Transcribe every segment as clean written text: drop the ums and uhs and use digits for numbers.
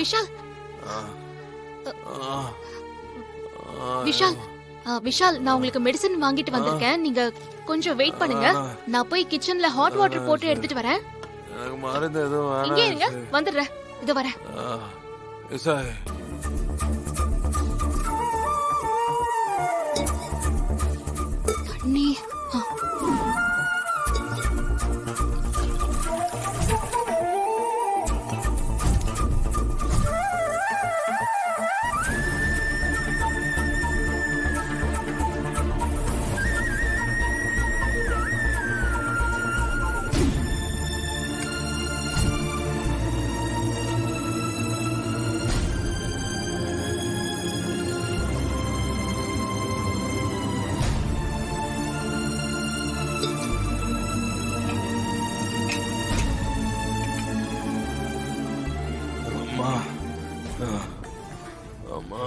விஷால் விஷால் விஷால், நான் உங்களுக்கு மெடிசன் வாங்கிட்டு வந்திருக்கேன். நீங்க கொஞ்சம் வெயிட் பண்ணுங்க. நான் போய் கிச்சன்ல ஹாட் வாட்டர் போட்டு எடுத்துட்டு வரேன். எனக்கு மருந்து எதுவும் வேணாம். இங்கே இருங்க, வந்துடுறேன். இது வரேன். இசாய், நீ அம்மா, அம்மா.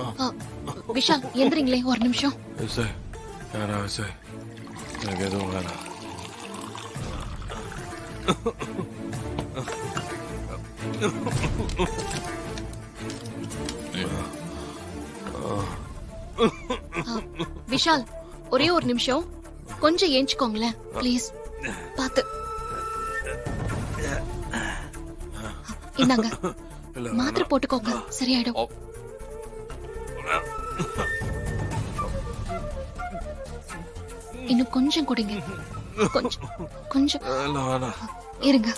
விஷால் எந்திரிங்களே ஒரு நிமிஷம். இசாய், வேணாம் இசாய், எனக்கு எதுவும் வேணாம். விஷால் ஒரே ஒரு நிமிஷம், கொஞ்சம் ஏஞ்சுக்கோங்களேன் ப்ளீஸ். பாத்து இந்தாங்க, மாத்திரை போட்டுக்கோங்க, சரியாயிடும். இன்னும் கொஞ்சம் குடிங்க, கொஞ்சம் கொஞ்சம் வேணாம். இருங்க.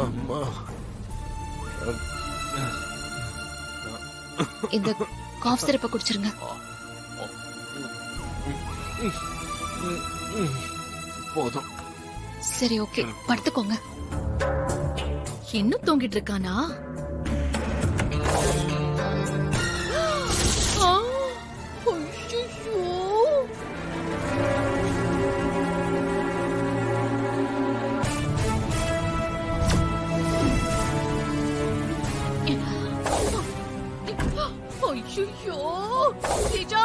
அம்மா, இந்த காஃப் சிரப்பை குடிச்சிருங்க. போதும். சரி, ஓகே, படுத்துக்கோங்க. இன்னும் தூங்கிட்டு இருக்கானா? ஆ, ஐயையோ. ஐயையோ. ஸ்ரீஜா,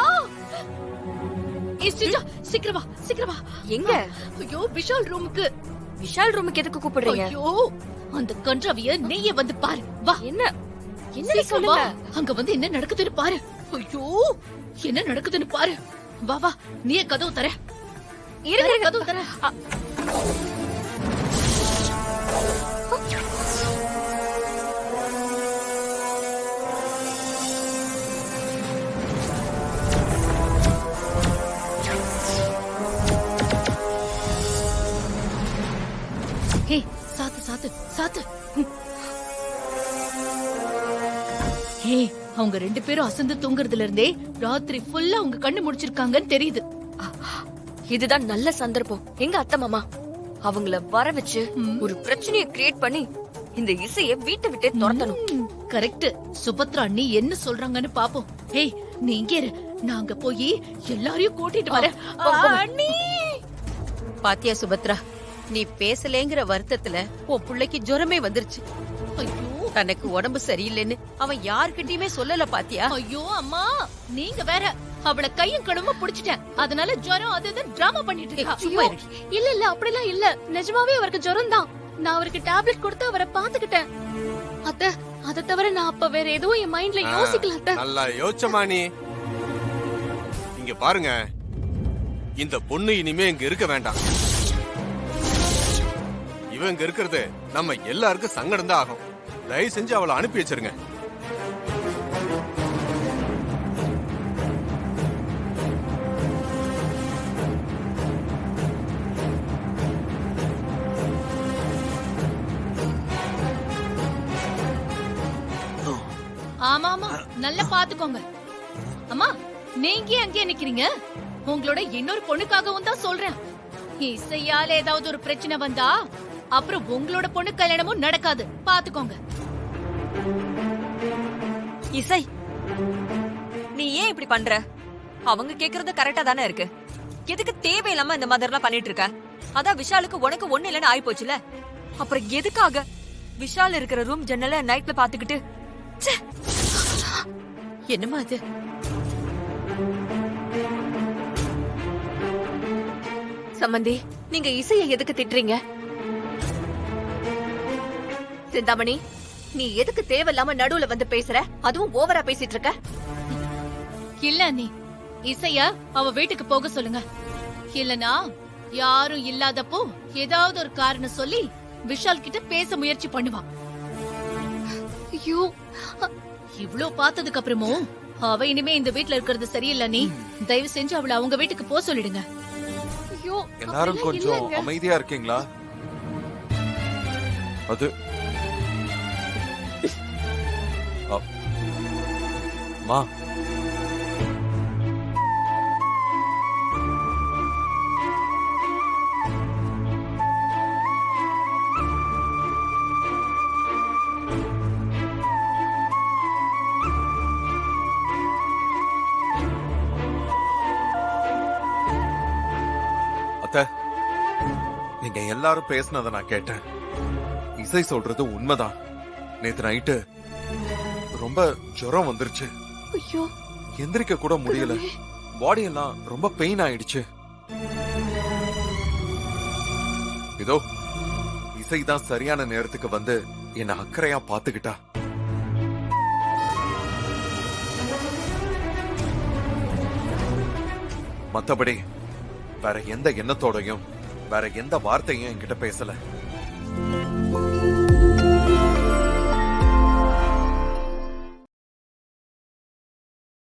ஸ்ரீஜா, சீக்கிரம் வா, சீக்கிரம் வா. எங்க? ஐயோ, விஷால் ரூமுக்கு. விஷால் ரூமுக்கு எதுக்கு கூப்பிடுறீங்க? ஐயோ, அந்த கன்றாவிய நீயே வந்து பாரு. வா. என்ன என்ன சீக்கிரம் சொல்லுங்க. வா. அங்க வந்து என்ன நடக்குதுன்னு பாரு. ஐயோ, என்ன நடக்குதுன்னு பாரு. வா வா, நீயே கதவு தர. இருங்க, கதவு தர. ஹே, சாத்து சாத்து சாத்து. ஹே, அவங்க ரெண்டு பேரும் அசந்து தூங்குறதுல இருந்தே ராத்திரி ஃபுல்லா அவங்க கண்ணு முடிச்சிருக்காங்கன்னு தெரியுது. இதுதான் நல்ல சந்தர்ப்பம். எங்க அத்தை மாமா அவங்கள வர வச்சு ஒரு பிரச்சனையை கிரியேட் பண்ணி இந்த இசைய வீட்டை விட்டே துரத்தணும். கரெக்ட். சுபத்ரா அண்ணி என்ன சொல்றாங்கன்னு பாப்போம். ஹே, நீ இங்கே இரு, நாங்க போய் எல்லாரையும் கூட்டிட்டு வரேன். அண்ணி, பாத்தியா சுபத்ரா, நீ பேசலேங்கிற வருத்தத்துல உன் புள்ளைக்கு ஜுரமே வந்துருச்சு. ஐயோ தனக்கு உடம்பு சரியில்லைன்னு அவன் யார்கிட்டயுமே சொல்லல பாத்தியா? ஐயோ அம்மா, நீங்க வேற. அவளை கையும் கழுவ புடிச்சிட்டேன், அதனால ஜுரம் அது டிராமா பண்ணிட்டு இருக்கா. சும்மா இரு. இல்ல இல்ல, அப்படிலாம் இல்ல. நிஜமாவே அவருக்கு ஜுரம் தான். நான் அவருக்கு டேப்லெட் கொடுத்து அவரை பாத்துக்கிட்டேன். அத்தை, அதை தவிர நான் அப்ப வேற எதுவும் என் மைண்ட்ல யோசிக்கல அத்தை. நல்லா யோசிச்சமா நீ. இங்க பாருங்க, இந்த பொண்ணு இனிமே இங்க இருக்க வேண்டாம். இவ இங்க இருக்கிறது நம்ம எல்லாருக்கும் சங்கடம் தான் ஆகும். தயவு செஞ்சு அவளை அனுப்பி வச்சிருங்க. ஆமா ஆமா, நல்லா பாத்துக்கோங்க. அம்மா, நீங்க அங்கேயே நிக்கிறீங்க. உங்களோட இன்னொரு பொண்ணுக்காகவும் தான் சொல்றேன். இசையால ஏதாவது ஒரு பிரச்சனை வந்தா அப்புறம் உங்களோட பொண்ணு கல்யாணமும் நடக்காது, பாத்துக்கோங்க. இசை, நீ ஏன் இப்படி பண்ற? அவங்க கேக்குறது கரெக்டா தானே இருக்கு. எதுக்கு தேவையில்லாம இந்த மாதிரிலாம் பண்ணிட்டு இருக்க? அதான் விஷாலுக்கு உனக்கு ஒண்ணு இல்லைன்னு ஆயி போச்சுல. அப்புறம் எதுக்காக விஷால் இருக்கிற ரூம் ஜன்னல நைட்ல பாத்துக்கிட்டு? என்னமா அது? சம்பந்தி, நீங்க இசையை எதுக்கு திட்டுறீங்க? சிந்தாமணி, நீ எதுக்கு தேவையில்லாம நடுவுல வந்து பேசுற? அதுவும் ஓவரா பேசிட்டு இருக்க. இல்ல நீ இசைய அவ வீட்டுக்கு போக சொல்லுங்க. இல்லனா யாரும் இல்லாதப்போ ஏதாவது ஒரு காரணம் சொல்லி விஷால் கிட்ட பேச முயற்சி பண்ணுவான். ஐயோ, இவ்ளோ பார்த்ததுக்கு அப்புறமும் அவ இனிமே இந்த வீட்ல இருக்கிறது சரியில்லை. நீ தயவு செஞ்சு அவளை அவங்க வீட்டுக்கு போக சொல்லிடுங்க. ஐயோ, எல்லாரும் அப்படிலாம் கொஞ்சம் இல்லைங்க. அமைதியா இருக்கீங்களா? அது மா, அத்தை, நீங்க எல்லாரும் பேசுனத நான் கேட்டேன். இசை சொல்றது உண்மைதான். நேத்து நைட்டு ரொம்ப ஜுரம் வந்துருச்சு. ஐயோ, எந்திரிக்க கூட முடியல. பாடி எல்லாம் ரொம்ப பெயின் ஆயிடுச்சு. இதோ இசைதான் சரியான நேரத்துக்கு வந்து என்ன அக்கறையா பாத்துக்கிட்டா. மத்தபடி வேற எந்த எண்ணத்தோடையும் வேற எந்த வார்த்தையும் என்கிட்ட பேசல.